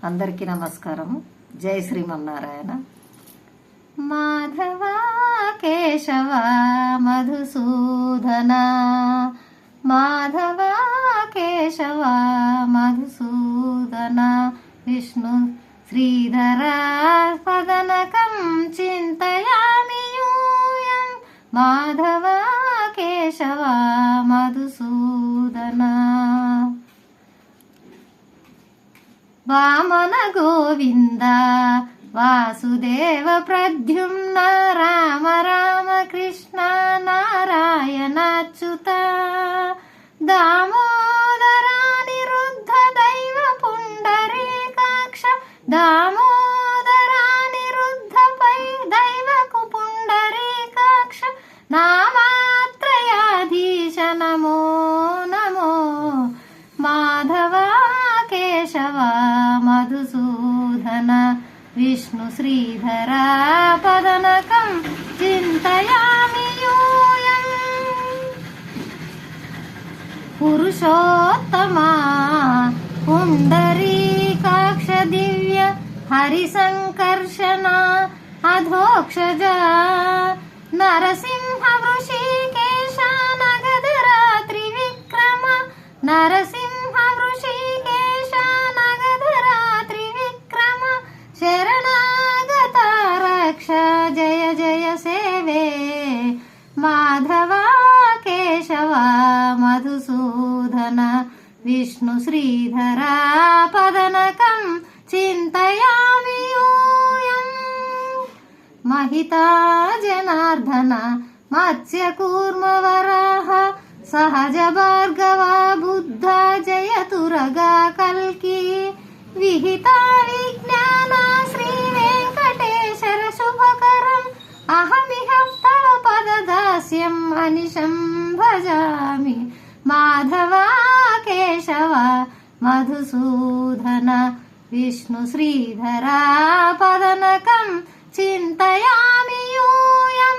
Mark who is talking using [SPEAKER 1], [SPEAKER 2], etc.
[SPEAKER 1] అందరికీ నమస్కారం. జై శ్రీమన్నారాయణ. మాధవ కేశవ మధుసూదన, మాధవ కేశవ మధుసూదన, విష్ణు శ్రీధర పదనకం చింతయామి యూయం, మాధవ కేశవ మధుసూదన. వామన గోవింద వాసుదేవ ప్రద్యుమ్న, రామ రామ కృష్ణ నారాయణాచ్యుత, దామోదరానిరుద్ధ దైవ పుండరీకాక్ష, దామోదరానిరుద్ధ దైవకు పుండరీకాక్ష, నామాత్రయాధీశ నమో నమో, మాధవ కేశవ మధుసూదన, విష్ణు శ్రీధర పదనకం చింతయామి యూయం. పురుషోత్తమా పుండరీకాక్ష దివ్య హరిసంకర్షణ అధోక్షజ, నరసింహ వృషికేశ నగధరా త్రివిక్రమ, నరసింహ వృషికేశ నగధరా త్రివిక్రమ, శరణాగత రక్ష జయ జయ సేవే, మాధవ కేశవ మధుసూదన, విష్ణు శ్రీధర పదనకం చింతయామి యూయం. మహితా జనార్దన మత్స్యకూర్మ వరాహ, సహజ భార్గవ బుద్ధ జయతురగా కల్కి, విహిత విజ్ఞాన శ్రీ వెంకటేశ్వర శుభకరం, అహమిహ తవ పదదాస్యం అనిశం భజామి, మాధవ కేశవ మధుసూదన, విష్ణు శ్రీధర పదనకం చింతయామి యూయం.